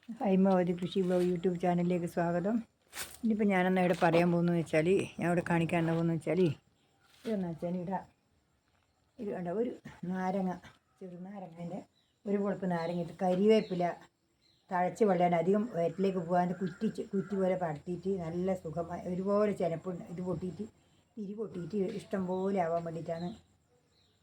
ഹൈമാവതി കൃഷി blog YouTube ചാനലിലേക്ക് സ്വാഗതം. ഇനിയിപ്പോൾ ഞാനെന്നാ ഇവിടെ പറയാൻ പോകുന്നത് വെച്ചാൽ, ഞാൻ ഇവിടെ കാണിക്കാൻ പോകുന്നത് വെച്ചാൽ, ഇതെന്ന് വെച്ചാൽ ഇത് കണ്ട ഒരു നാരങ്ങ, ചെറുനാരങ്ങേൻ്റെ ഒരു കുഴപ്പ് നാരങ്ങ ഇട്ട് കരിവേപ്പില തഴച്ച് വെള്ളാൻ അധികം വയറ്റിലേക്ക് പോകാൻ കുറ്റി പോലെ പടത്തിയിട്ട് നല്ല സുഖമായി ഒരുപോലെ ചിലപ്പുണ്ട്. ഇത് പൊട്ടിയിട്ട് തിരി പൊട്ടിയിട്ട് ഇഷ്ടം പോലെ ആവാൻ വേണ്ടിയിട്ടാണ്.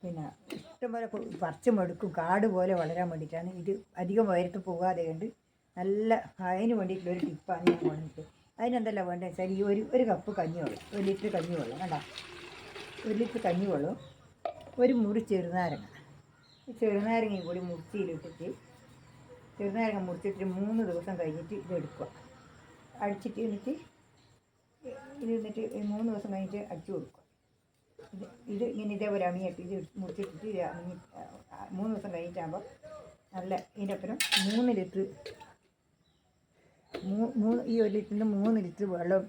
പിന്നെ ഇഷ്ടംപോലെ പറിച്ച് മെടുക്കും, കാട് പോലെ വളരാൻ വേണ്ടിയിട്ടാണ്. ഇത് അധികം വയറത്ത് പോകാതെ ഉണ്ട്. നല്ല അതിന് വേണ്ടിയിട്ടുള്ളൊരു ടിപ്പാണ് ഞാൻ കൊണ്ടിട്ട്. അതിനെന്തല്ല വേണ്ടത് വെച്ചാൽ, ഈ ഒരു കപ്പ് കഞ്ഞിവെള്ളം, 1 ലിറ്റർ കഞ്ഞിവെള്ളം വേണ്ട, 1 ലിറ്റർ കഞ്ഞിവെള്ളം, ഒരു മുറി ചെറുനാരങ്ങ. ഈ ചെറുനാരങ്ങയും കൂടി മുറിച്ചിലിട്ടിട്ട്, ചെറുനാരങ്ങ മുറിച്ചിട്ട് 3 ദിവസം കഴിഞ്ഞിട്ട് ഇതെടുക്കുക. അടിച്ചിട്ട് എന്നിട്ട് എന്നിട്ട് 3 ദിവസം കഴിഞ്ഞിട്ട് അടിച്ചു കൊടുക്കുക. ഇത് ഇങ്ങനെ ഇതേപോലെ അണിയിട്ട് ഇത് മുറിച്ചിട്ടിട്ട് 3 ദിവസം കഴിഞ്ഞിട്ടാകുമ്പോൾ നല്ല ഇതിൻ്റെ ഒപ്പം 3 ലിറ്റർ ഈ 1 ലിറ്ററിന് 3 ലിറ്റർ വെള്ളം,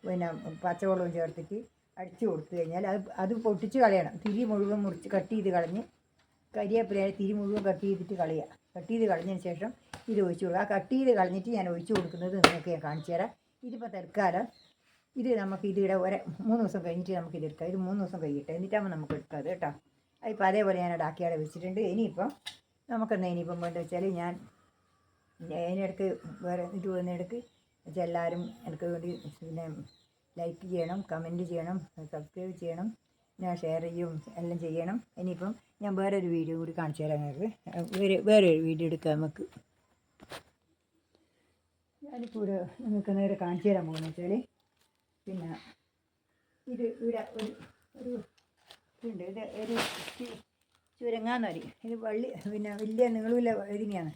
പിന്നെ പച്ചവെള്ളവും ചേർത്തിട്ട് അടിച്ചു കൊടുത്തു കഴിഞ്ഞാൽ അത് പൊട്ടിച്ച് കളയണം. തിരി മുഴുവൻ കട്ട് ചെയ്ത് കളഞ്ഞ്, കരിയേപ്പിലയായ തിരി മുഴുവൻ കട്ട് ചെയ്തിട്ട് കളയുക. കട്ട് ചെയ്ത് കളഞ്ഞതിന് ശേഷം ഇത് ഒഴിച്ചു കൊടുക്കുക. ആ കട്ട് ചെയ്ത് കളഞ്ഞിട്ട് ഞാൻ ഒഴിച്ചു കൊടുക്കുന്നത് നിങ്ങൾക്ക് ഞാൻ കാണിച്ചു തരാം. ഇതിപ്പോൾ തൽക്കാലം ഇത് നമുക്ക് ഇതിവിടെ 3 ദിവസം കഴിഞ്ഞിട്ട് നമുക്ക് ഇതെടുക്കാം. ഇത് 3 ദിവസം കഴിയട്ടെ, എന്നിട്ടാകുമ്പോൾ നമുക്ക് എടുക്കാം അത് കേട്ടോ. അതിപ്പോൾ അതേപോലെ ഞാൻ ഡാക്കിയാടെ വെച്ചിട്ടുണ്ട്. ഇനിയിപ്പം നമുക്കെന്താ ഇനിയിപ്പം വേണ്ടത് വെച്ചാൽ, ഞാൻ അതിനിടയ്ക്ക് വേറെ ഇത് വന്നിടയ്ക്ക് വെച്ചാൽ എല്ലാവരും എനിക്ക് വേണ്ടി പിന്നെ ലൈക്ക് ചെയ്യണം, കമൻറ്റ് ചെയ്യണം, സബ്സ്ക്രൈബ് ചെയ്യണം, ഞാൻ ഷെയർ ചെയ്യും, എല്ലാം ചെയ്യണം. ഇനിയിപ്പം ഞാൻ വേറൊരു വീഡിയോ കൂടി കാണിച്ചു തരാം നിങ്ങൾക്ക്. വേറൊരു വീഡിയോ എടുക്കാം നമുക്ക്. ഞാനിപ്പോൾ ഇവിടെ നിങ്ങൾക്ക് നേരെ കാണിച്ചു തരാൻ പോകുന്നത് വെച്ചാൽ, പിന്നെ ഇത് ഇവിടെ ഒരു ഇതുണ്ട്. ഇത് ഒരു ചുരങ്ങാന്ന് പറയും. ഇത് പിന്നെ വലിയ നീളമില്ല വഴുതിനെയാണ്,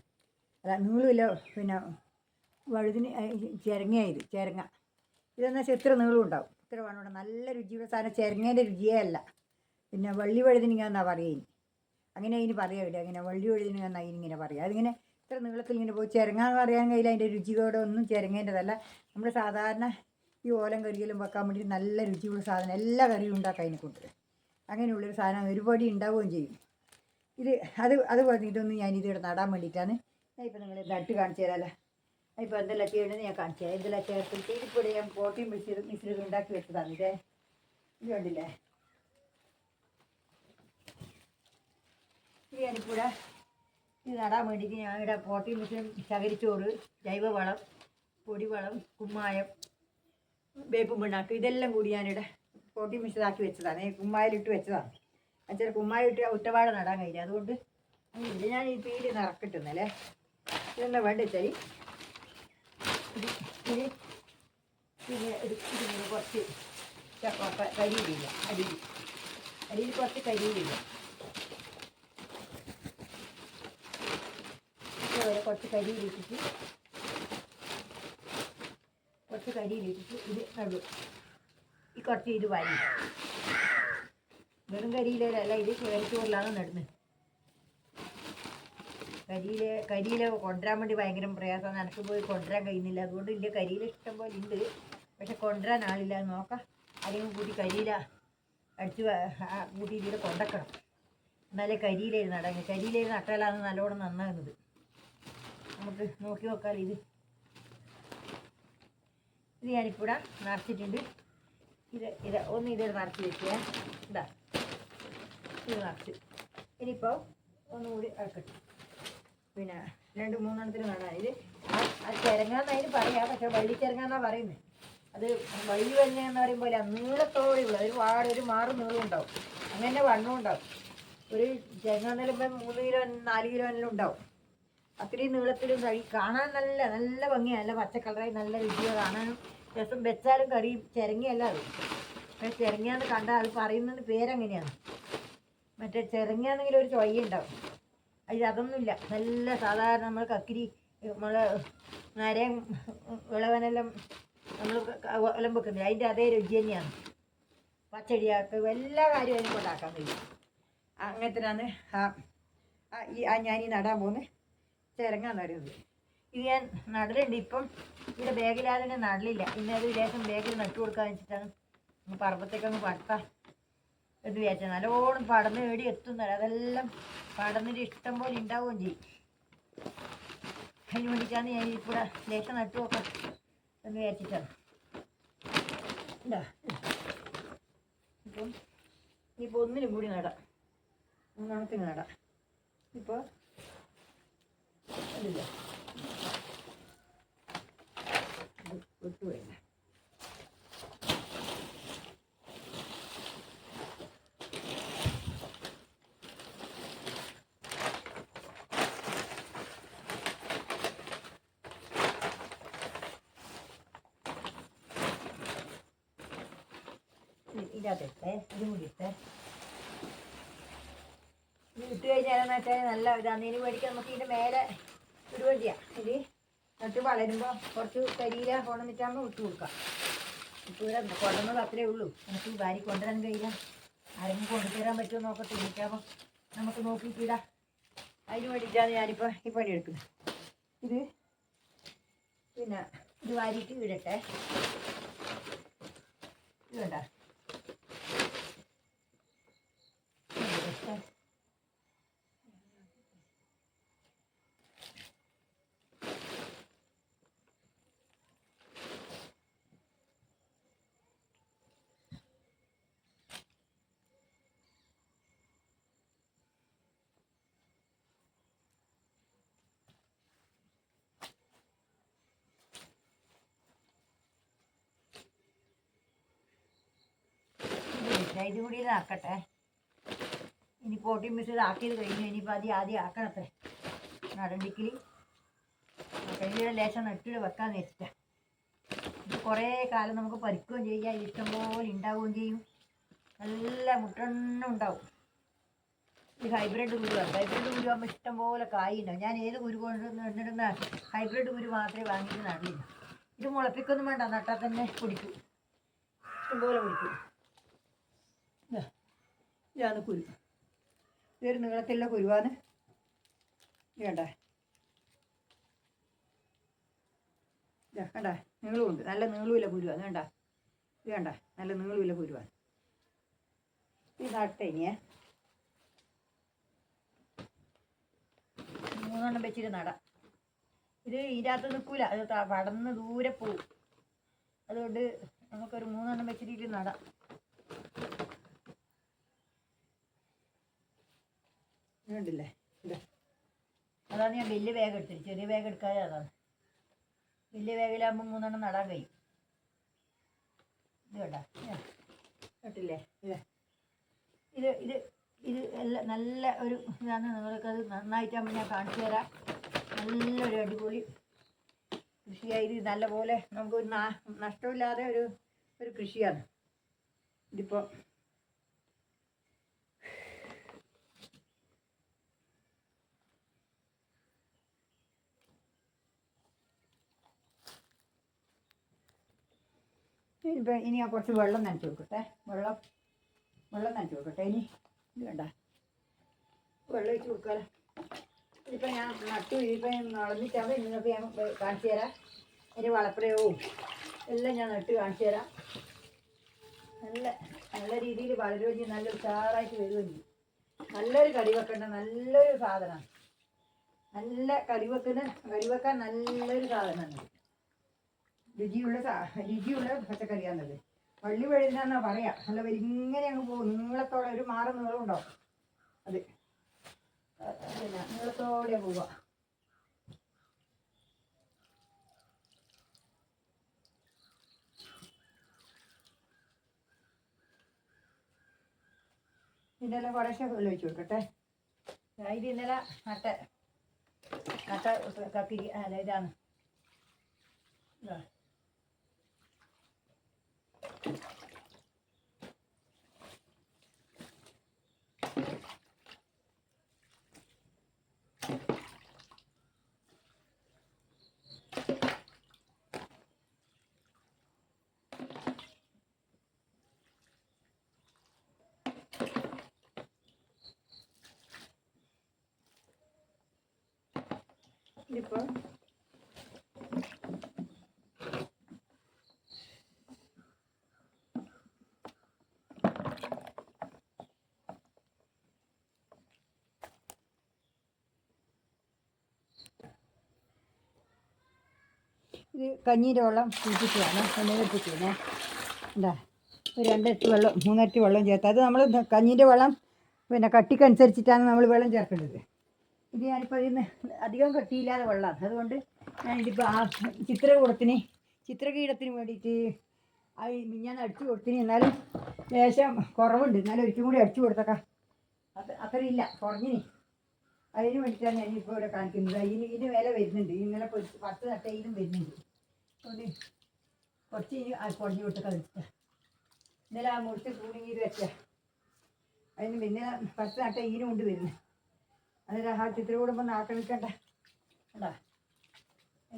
അല്ല നീളമില്ല, പിന്നെ വഴുതിന് ചിരങ്ങ. ഇതെന്ന് വെച്ചാൽ ഇത്ര നീളം ഉണ്ടാവും, ഇത്ര വേണം. നല്ല രുചിയുള്ള സാധനം. ചിരങ്ങേൻ്റെ രുചിയേ അല്ല, പിന്നെ വള്ളി വഴുതിനിങ്ങ എന്നാണ് പറയുക. അങ്ങനെ അതിന് പറയാം ഇവിടെ. അങ്ങനെ വള്ളി വഴുതിനിങ്ങ എന്നാണ് ഇതിനിങ്ങനെ പറയുക. അതിങ്ങനെ ഇത്ര നീളത്തിൽ ഇങ്ങനെ പോയി ചിരങ്ങ എന്ന് പറയാൻ കഴിയില്ല. അതിൻ്റെ രുചിയോടെ ഒന്നും ചിരങ്ങേൻ്റെതല്ല. നമ്മൾ സാധാരണ ഈ ഓലം കറിയിലും വെക്കാൻ വേണ്ടി നല്ല രുചിയുള്ള സാധനം. എല്ലാ കറിയും ഉണ്ടാക്കാം അതിനെക്കൊണ്ട്. അങ്ങനെയുള്ളൊരു സാധനം ഒരുപാട് ഉണ്ടാവുകയും ചെയ്യും. അത് പറഞ്ഞിട്ടൊന്നും ഞാനിതിവിടെ നടാൻ വേണ്ടിയിട്ടാണ്. ഇപ്പോൾ നിങ്ങൾ നട്ട് കാണിച്ചു തരാമല്ലോ. ഇപ്പോൾ എന്തെല്ലാം ചെയ്യണമെന്ന് ഞാൻ കാണിച്ചു തരാം. എന്തെല്ലാം ചേർത്തിട്ട് ഇതിപ്പോൾ ഞാൻ പോട്ടിയും മിശ്രിതം ഉണ്ടാക്കി വെച്ചതാണ്. ഇത് കണ്ടില്ലേ? ഇത് ഞാനിപ്പോൾ ഇത് നടാൻ വേണ്ടിയിട്ട് ഞാൻ ഇവിടെ പോട്ടിയും മിശ്രിതം, ചകിരിച്ചോറ്, ജൈവവളം, പൊടിവളം, കുമ്മായം, വേപ്പും പിണ്ണാക്ക് ഇതെല്ലാം കൂടി ഞാനിവിടെ പോട്ടി മിശ്രിതാക്കി വെച്ചതാണ്. കുമ്മായിലിട്ട് വെച്ചതാണ്. ചില കുമ്മായം ഇട്ട് ഒറ്റവാഴ നടാൻ കഴിയില്ല. അതുകൊണ്ട് ഇത് ഞാൻ ഈ പീടി നിറക്കിട്ടുന്നല്ലേ. ഇതെന്താ വേണ്ട വെച്ചാൽ, ഇതിന് കുറച്ച് കരിയിലില്ല, അടിയിൽ കുറച്ച് കരിയിലില്ല. ഇതേപോലെ കുറച്ച് കരിയിലിട്ടിട്ട് ഇത് നടു. ഈ കുറച്ച് ഇത് വാരി വെറും കരിയിലല്ല, ഇത് ചേർച്ചോറിലാണ് നടുന്നത്. കരിയില കൊണ്ടുവരാൻ വേണ്ടി ഭയങ്കര പ്രയാസമാണ്. എനിക്ക് പോയി കൊണ്ടുവരാൻ കഴിയുന്നില്ല. അതുകൊണ്ട് ഇല്ല, കരിയില ഇഷ്ടം പോലെ ഉണ്ട്, പക്ഷെ കൊണ്ടുവരാൻ ആളില്ല. നോക്കാം, ആരെങ്കിലും കൂട്ടി കരിയില അടിച്ച് കൂട്ടി ഇതിൽ കൊണ്ടക്കണം. എന്നാലേ കരിയിലയിൽ നടാൻ. കരിയിലയിൽ നട്ടാലാണ് നല്ലോണം നന്നാകുന്നത്. നമുക്ക് നോക്കി നോക്കാം. ഇത് ഞാനിപ്പോൾ നിറച്ചിട്ടുണ്ട്. ഇത് ഒന്ന് ഇതിൽ നിറച്ച് വെക്കുക. ഇതാ ഇത് നിറച്ച്. ഇനിയിപ്പോൾ ഒന്നുകൂടി ഇറക്കട്ടെ. പിന്നെ 2-3 നടാൻ. ഇത് ചിരങ്ങാന്നതിന് പറയാം, പക്ഷെ വള്ളിച്ചിരങ്ങാന്നാണ് പറയുന്നത്. അത് വള്ളി വന്നെന്ന് പറയുമ്പോൾ നീളത്തോടെയുള്ള ഒരു 6 നീളം ഉണ്ടാവും. അങ്ങനെ വണ്ണവും ഉണ്ടാവും. ഒരു ചിരങ്ങാന്ന് പറയുമ്പോൾ 3 കിലോ 4 കിലോ എല്ലാം ഉണ്ടാവും. അത്രയും നീളത്തിലും കാണാൻ നല്ല ഭംഗിയാണ്. നല്ല പച്ചക്കളറായി നല്ല രുചിയോ കാണാനും രസം. വെച്ചാലും കറി ചിരങ്ങയല്ല അത്. പക്ഷെ ചിരങ്ങയാന്ന് കണ്ടാൽ അത് പറയുന്നതിന് പേരെങ്ങനെയാണ്. മറ്റേ ചിരങ്ങയാണെങ്കിലും ഒരു ചൊയ്യ ഉണ്ടാവും. അതൊന്നുമില്ല. നല്ല സാധാരണ നമ്മൾ കക്കിരി, നമ്മൾ നരയും വിളവനെല്ലാം നമ്മൾ ഒലം വെക്കുന്നത് അതിൻ്റെ അതേ രുചി തന്നെയാണ്. പച്ചടിയാക്കുക എല്ലാ കാര്യവും അതിനെ കൊണ്ടാക്കാൻ കഴിയും. അങ്ങനത്തിനാണ് ഞാനീ നടാൻ പോകുന്നത് ചിരങ്ങാന്ന് പറയുന്നത്. ഇത് ഞാൻ നടലുണ്ട്. ഇപ്പം ഇവിടെ ബാഗിലാതെ നടലില്ല. ഇന്ന് അത് ലേശം ബാഗിൽ നട്ടു കൊടുക്കാന്ന് വെച്ചിട്ടാണ്. പറമ്പത്തേക്കങ്ങ് പട്ടാം എന്ന് വിചാരിച്ചാൽ നല്ലോണം പടന്ന് എത്തുന്നത്. അതെല്ലാം പടന്നിട്ട് ഇഷ്ടം പോലെ ഉണ്ടാവുകയും ചെയ്യും. അതിന് വേണ്ടിയിട്ടാണ് ഞാൻ ഇവിടെ ലേശം നട്ടു നോക്കാം എന്ന് വിചാരിച്ചിട്ടാണ്. എന്താ ഇപ്പം ഇനിയിപ്പോൾ ഒന്നിനും കൂടി നടാം, മൂന്നാമത്തിന് നടാം. ഇപ്പോൾ അതില്ല വിട്ടുപോയില്ല. ഇതിനകത്തിട്ടേ ഇതും കൂടി ഇട്ടേ. ഇത് ഇട്ട് കഴിഞ്ഞാലെന്ന് വെച്ചാൽ നല്ല ഇതാണ്. ഇതിന് മേടിക്കാൻ നമുക്ക് ഇതിൻ്റെ മേലെ ഒരു വഴിയാണ്. ഇത് നട്ട് വളരുമ്പോൾ കുറച്ച് കരിയില കൊണ്ടുവന്നിട്ടാകുമ്പോൾ ഇട്ട് കൊടുക്കാം. ഇപ്പോൾ ഇവിടെ കൊണ്ടുവന്നത് അത്രേ ഉള്ളൂ. നമുക്ക് ഈ വാരി കൊണ്ടുവരാൻ കഴിയില്ല. ആരെങ്കിലും കൊണ്ടുതരാൻ പറ്റുമോ നോക്കട്ടെ. എനിക്കാകുമ്പോൾ നമുക്ക് നോക്കിയിട്ടിടാം. അതിന് വേണ്ടിയിട്ടാണ് ഞാനിപ്പോൾ ഈ പണിയെടുക്കുന്നത്. ഇത് പിന്നെ ഇത് വാരിയിട്ട് ഇടട്ടെ. ഇത് വേണ്ട ഇത് കൂടി ഇതാക്കട്ടെ. ഇനി പോട്ടി മിക്സ് ഇതാക്കിയത് കഴിഞ്ഞു. ഇനിയിപ്പോൾ ആദ്യം ആക്കണത്രേ നടണ്ടിക്കിൽ. കഴിഞ്ഞ ലേശം നട്ടിട്ട് വെക്കാമെന്ന് വെച്ചിട്ടാണ്. ഇത് കുറേ കാലം നമുക്ക് പരിക്കുകയും ചെയ്യാം. ഇഷ്ടംപോലെ ഉണ്ടാവുകയും ചെയ്യും. നല്ല മുട്ടെണ്ണം ഉണ്ടാവും. ഈ ഹൈബ്രിഡ് കുരുവാണ്. ഹൈബ്രിഡ് കുരുവാകുമ്പോൾ ഇഷ്ടംപോലെ കായ് ഉണ്ടാവും. ഞാൻ ഏത് കുരു കൊണ്ട് നട്ടിടുന്ന ഹൈബ്രിഡ് കുരു മാത്രമേ വാങ്ങിയിട്ട് നടില്ല. ഇത് മുളപ്പിക്കൊന്നും വേണ്ട, നട്ടാൽ തന്നെ പിടിക്കും, ഇഷ്ടംപോലെ പിടിക്കും. ഇതാണ് കുരു. ഇതൊരു നീളത്തിലുള്ള കുരുവാണ്. വേണ്ടേ വേണ്ട നീളമുണ്ട്, നല്ല നീളമില്ല കുരുവാണ്. വേണ്ട ഇത് വേണ്ട, നല്ല നീളമില്ല കുരുവാണ്. ഇത് നട്ടേ ഇനിയേ 3 എണ്ണം വെച്ചിട്ട് നടാം. ഇത് ഇതിനകത്ത് നിൽക്കൂല, അത് പടന്ന് ദൂരെ പോവും. അതുകൊണ്ട് നമുക്കൊരു 3 എണ്ണം വെച്ചിട്ട് നടാം. കണ്ടില്ലേ, ഇത് അതാണ് ഞാൻ വലിയ ബാഗ് എടുത്തിട്ട്. ചെറിയ ബാഗ് എടുക്കാതെ അതാണ്. വലിയ ബാഗിലാകുമ്പോൾ 3 എണ്ണം നടാൻ കഴിയും. ഇത് വേണ്ട കേട്ടില്ലേ. ഇത് ഇത് ഇത് എല്ലാം നല്ല ഒരു ഇതാണ്. നിങ്ങൾക്കത് നന്നായിട്ടാകുമ്പോൾ ഞാൻ കാണിച്ചു തരാം. നല്ലൊരു അടിപൊളി കൃഷിയായി. ഇത് നല്ലപോലെ നമുക്കൊരു നഷ്ടമില്ലാതെ ഒരു കൃഷിയാണ് ഇതിപ്പോൾ. ഇനി ഞാൻ കുറച്ച് വെള്ളം നനച്ച് കൊടുക്കട്ടെ. വെള്ളം നനച്ച് കൊടുക്കട്ടെ. ഇനി ഇത് വേണ്ട, വെള്ളം ഒഴിച്ച് കൊടുക്കാമല്ലോ. ഇതിപ്പോൾ ഞാൻ നട്ടു. ഇതിപ്പോൾ നടന്നിട്ടാകുമ്പോൾ നിങ്ങൾക്ക് ഞാൻ കാണിച്ചു തരാം. അതിൻ്റെ വളപ്രയോഗവും എല്ലാം ഞാൻ നട്ട് കാണിച്ചു തരാം. നല്ല രീതിയിൽ വളരുകയും ചെയ്യും. നല്ല ഉഷാറായിട്ട് വരികയും ചെയ്യും. നല്ലൊരു കറി വെക്കേണ്ട നല്ലൊരു സാധനമാണ്. നല്ല കറി വെക്കാൻ നല്ലൊരു സാധനമാണ്. രുചിയുള്ള പച്ചക്കറിയാണത്. വള്ളി വഴുതനാന്നാ പറയാം. നല്ല ഇങ്ങനെ അങ്ങ് പോകും. നീളത്തോടെ ഒരു മാറും നീളം ഉണ്ടാവും. അത് പിന്നെ നീളത്തോടെ പോവുക. ഇന്നെല്ലാം കുറേശ്ശെ ഒഴിച്ച് കൊടുക്കട്ടെ. ഇത് ഇന്നലെ നട്ട കക്കിരി അല്ല ഇതാണ്. ഇതിപ്പോൾ ഇത് കഞ്ഞീൻ്റെ വെള്ളം കൂട്ടിയിട്ടാണ് എണ്ണയിലെത്തിക്കുന്നേ. എന്താ ഒരു 2 ഇരട്ടി വെള്ളം 3 ഇരട്ടി വെള്ളം ചേർത്ത്, അത് നമ്മൾ കഞ്ഞീൻ്റെ വെള്ളം പിന്നെ കട്ടിക്കനുസരിച്ചിട്ടാണ് നമ്മൾ വെള്ളം ചേർക്കേണ്ടത്. ഇത് ഞാനിപ്പോൾ ഇതിന് അധികം കട്ടിയില്ലാതെ വെള്ളമാണ്, അതുകൊണ്ട് ഞാനിതിപ്പോൾ ആ ചിത്രകീടത്തിന് വേണ്ടിയിട്ട് അത് ഞാൻ അടിച്ചു കൊടുത്തിന്. എന്നാലും ലേശം കുറവുണ്ട്, എന്നാലും ഒരിക്കലും കൂടി അടിച്ചു കൊടുത്തേക്കാം. അത്രയില്ല, കുറഞ്ഞിനി. അതിന് വേണ്ടിയിട്ടാണ് ഞാനിപ്പോൾ ഇവിടെ കാണിക്കുന്നത്. ഇതിന് വില വരുന്നുണ്ട്, ഇന്നലെ 10 തട്ടയിലും വരുന്നുണ്ട്. അതുകൊണ്ട് കുറച്ച് കുറഞ്ഞു കൊടുത്തൊക്കെ വെച്ചാൽ ഇന്നലെ ആ മുറിച്ച് കൂടിങ്ങീര് വെച്ചാൽ അതിന് പിന്നെ 10 തട്ട ഈനും കൊണ്ട് വരുന്നത്. അതിൽ ആ ചിത്രകൂടുമ്പോൾ ആക്രമിക്കണ്ട കേട്ടാ.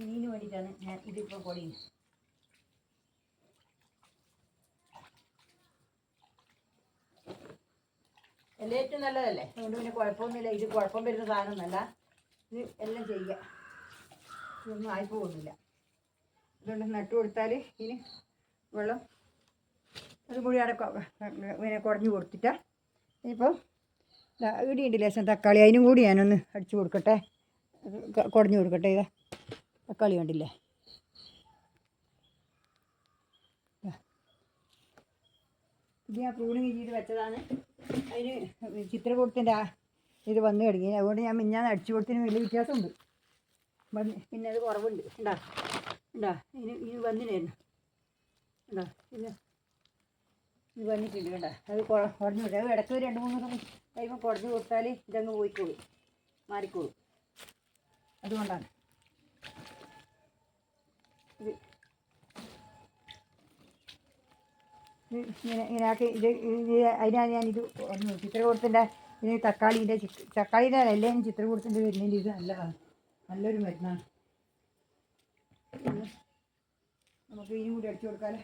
ഇതിന് വേണ്ടിയിട്ടാണ് ഞാൻ ഇതിപ്പോൾ പൊടിയുന്നത്. എല്ലാം ഏറ്റവും നല്ലതല്ലേ, അതുകൊണ്ട് പിന്നെ കുഴപ്പമൊന്നുമില്ല. ഇത് കുഴപ്പം വരുന്ന സാധനമൊന്നുമല്ല, ഇത് എല്ലാം ചെയ്യുക, ഇതൊന്നും ആയിപ്പോകുന്നില്ല. അതുകൊണ്ട് നട്ടു കൊടുത്താൽ ഇതിന് വെള്ളം അത് കൂടി അവിടെ പിന്നെ കുറഞ്ഞു കൊടുത്തിട്ടാ. ഇനിയിപ്പോൾ ഇടിയുണ്ട് ലേശം തക്കാളി, അതിനും കൂടി ഞാനൊന്ന് അടിച്ചു കൊടുക്കട്ടെ, കുടഞ്ഞു കൊടുക്കട്ടെ. ഇതാ തക്കാളി കണ്ടില്ലേ, ഇത് ഞാൻ പ്രൂണിങ് ചെയ്ത് വെച്ചതാണ്. അതിന് ചിത്രകൂടത്തിൻ്റെ ഇത് വന്നു തുടങ്ങി, അതുകൊണ്ട് ഞാൻ മിഞ്ഞാന്ന് അടിച്ചു കൊടുത്തതിന് വലിയ വ്യത്യാസമുണ്ട്. പിന്നെ അത് കുറവുണ്ട്. ഉണ്ടാ ഇനി വന്നില്ലായിരുന്നു. ഇത് വന്നിട്ടുണ്ട് കേട്ടോ. അത് കുറഞ്ഞു കൊടുക്കും. അത് ഇടയ്ക്ക് 2-3 ദിവസം കഴിയുമ്പോൾ കുറഞ്ഞു കൊടുത്താൽ ഇതങ്ങ് പോയിക്കോളും, മാറിക്കോളും. അതുകൊണ്ടാണ് ഇത് ഇങ്ങനെ ആക്കി. അതിനാണ് ഞാനിത് ചിത്രകൂടത്തിൻ്റെ ഇതിന് തക്കാളീൻ്റെ അല്ലേ ചിത്രകൂടത്തിൻ്റെ വരുന്നതിൻ്റെ ഇത് നല്ലൊരു മരുന്നാണ്. നമുക്ക് ഇതിനും കൂടി അടിച്ചു കൊടുക്കാമല്ലോ.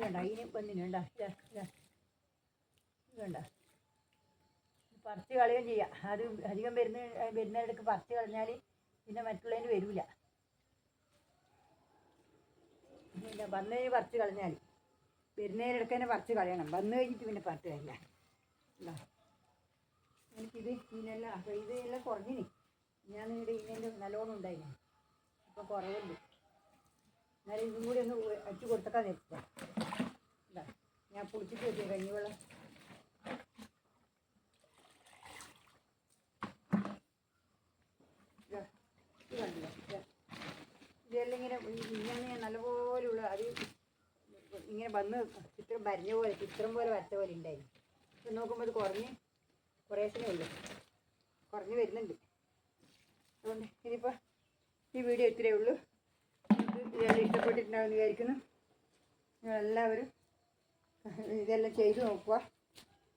വേണ്ട ഇതിന് വന്നിന് വേണ്ട, വേണ്ട പറിച്ച് കളയുകയും ചെയ്യാം. അത് അധികം വരുന്നതിടക്ക് പറിച്ച് കളഞ്ഞാൽ പിന്നെ മറ്റുള്ളതിന് വരില്ല. പിന്നെ വന്നതിന് പറിച്ച് കളഞ്ഞാൽ വരുന്നതിനിടയ്ക്ക് തന്നെ പറിച്ച് കളയണം. വന്നു കഴിഞ്ഞിട്ട് പിന്നെ പറിച്ച് കളയില്ല. എനിക്കിത് ഇതിനെല്ലാം അപ്പോൾ ഇതെല്ലാം കുറഞ്ഞിനി. ഞാൻ നിങ്ങളുടെ ഇതിൻ്റെ നല്ലോണം ഉണ്ടായിരുന്നു, ഇപ്പോൾ കുറവുണ്ട്. എന്നാലും ഇതും കൂടി ഒന്ന് അടിച്ചു കൊടുത്തൊക്കെ നിർത്താം. ഞാൻ പുളിച്ചിട്ട് വെച്ചു കഞ്ഞിവെള്ളം. ഇത് കണ്ടില്ല, ഇതെല്ലാം ഇങ്ങനെ നല്ലപോലെയുള്ള അത് ഇങ്ങനെ വന്ന് ചിത്രം പോലെ വരച്ച പോലെ ഉണ്ടായിരുന്നു. ഇപ്പം നോക്കുമ്പോൾ അത് കുറേശ്ശേ ഉള്ളൂ, കുറഞ്ഞ് വരുന്നുണ്ട്. അതുകൊണ്ട് ഇനിയിപ്പോൾ ഈ വീഡിയോ ഇത്രയേ ഉള്ളൂ. ഇതെല്ലാം ഇഷ്ടപ്പെട്ടിട്ടുണ്ടാവുമെന്ന് വിചാരിക്കുന്നു. നിങ്ങളെല്ലാവരും ഇതെല്ലാം ചെയ്ത് നോക്കുക,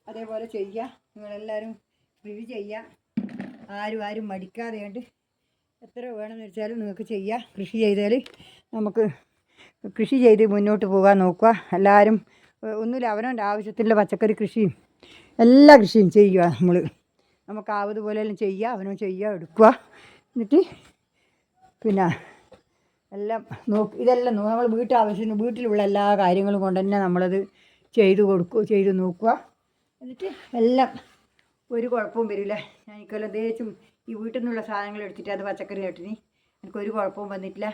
അതേപോലെ ചെയ്യുക. നിങ്ങളെല്ലാവരും റിവ്യൂ ചെയ്യുക. ആരും മടിക്കാതെ കണ്ട് എത്ര വേണമെന്ന് വെച്ചാലും നിങ്ങൾക്ക് ചെയ്യുക. കൃഷി ചെയ്താൽ നമുക്ക് കൃഷി ചെയ്ത് മുന്നോട്ട് പോകാൻ നോക്കുക. എല്ലാവരും ഒന്നുമില്ല, അവനവൻ്റെ ആവശ്യത്തിലുള്ള പച്ചക്കറി കൃഷിയും എല്ലാ കൃഷിയും ചെയ്യുക. നമുക്കാവതുപോലെയെല്ലാം ചെയ്യുക, അവനവൻ ചെയ്യുക, എടുക്കുക. എന്നിട്ട് പിന്നെ എല്ലാം ഇതെല്ലാം നമ്മൾ വീട്ടിലുള്ള എല്ലാ കാര്യങ്ങളും കൊണ്ട് തന്നെ നമ്മളത് ചെയ്ത് നോക്കുക. എന്നിട്ട് എല്ലാം ഒരു കുഴപ്പവും വരില്ല. ഞാൻ ഇക്കൊല്ലം ദേശം ഈ വീട്ടിൽ നിന്നുള്ള സാധനങ്ങൾ എടുത്തിട്ട് അത് പച്ചക്കറി നട്ടിന്, എനിക്കൊരു കുഴപ്പവും വന്നിട്ടില്ല.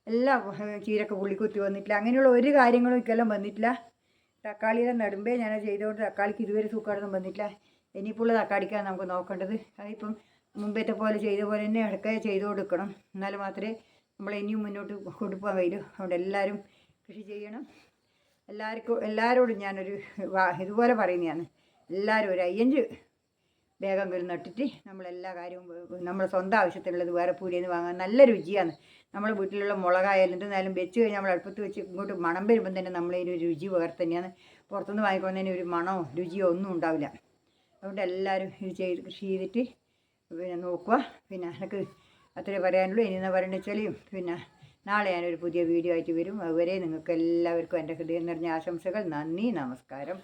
എല്ലാം ചീരൊക്കെ പുള്ളിക്കുത്തി വന്നിട്ടില്ല, അങ്ങനെയുള്ള ഒരു കാര്യങ്ങളും ഇക്കൊല്ലം വന്നിട്ടില്ല. തക്കാളിയെല്ലാം നടുമ്പേ ഞാൻ ചെയ്തുകൊണ്ട് തക്കാളിക്ക് ഇതുവരെ സൂക്കാടൊന്നും വന്നിട്ടില്ല. ഇനിയിപ്പോൾ തക്കാളിക്കാണ് നമുക്ക് നോക്കേണ്ടത്. അതിപ്പം മുമ്പത്തെ പോലെ ചെയ്ത പോലെ തന്നെ ഇടയ്ക്ക് ചെയ്തു കൊടുക്കണം, എന്നാൽ മാത്രമേ നമ്മൾ ഇനിയും മുന്നോട്ട് കൊണ്ടുപോകാൻ കഴിയൂ. അതുകൊണ്ട് എല്ലാവരും കൃഷി ചെയ്യണം. എല്ലാവരോടും ഞാനൊരു ഇതുപോലെ പറയുന്നതാണ്, എല്ലാവരും ഒരു 5 വേഗം നട്ടിട്ട് നമ്മളെല്ലാ കാര്യവും നമ്മുടെ സ്വന്തം ആവശ്യത്തിനുള്ളത് വേറെ പീടികയിൽ നിന്ന് വാങ്ങാൻ നല്ല രുചിയാണ്. നമ്മളെ വീട്ടിലുള്ള മുളകായാലും എന്തെന്നാലും വെച്ച് കഴിഞ്ഞാൽ നമ്മൾ അടുപ്പത്ത് വെച്ച് ഇങ്ങോട്ട് മണം വരുമ്പം തന്നെ നമ്മളതിന് ഒരു രുചി വേറെ തന്നെയാണ്. പുറത്തുനിന്ന് വാങ്ങിക്കുന്നതിന് ഒരു മണമോ രുചിയോ ഒന്നും ഉണ്ടാവില്ല. അതുകൊണ്ട് എല്ലാവരും ഇത് കൃഷി ചെയ്തിട്ട് പിന്നെ നോക്കുക. പിന്നെ എനിക്ക് അത്രേ പറയാനുള്ളൂ. ഇനി എന്താ പറയുന്നത് വെച്ചാൽ പിന്നെ നാളെ ഞാനൊരു പുതിയ വീഡിയോ ആയിട്ട് വരും. അതുവരെ നിങ്ങൾക്ക് എല്ലാവർക്കും എൻ്റെ ഹൃദയം നിറഞ്ഞ ആശംസകൾ. നന്ദി, നമസ്കാരം.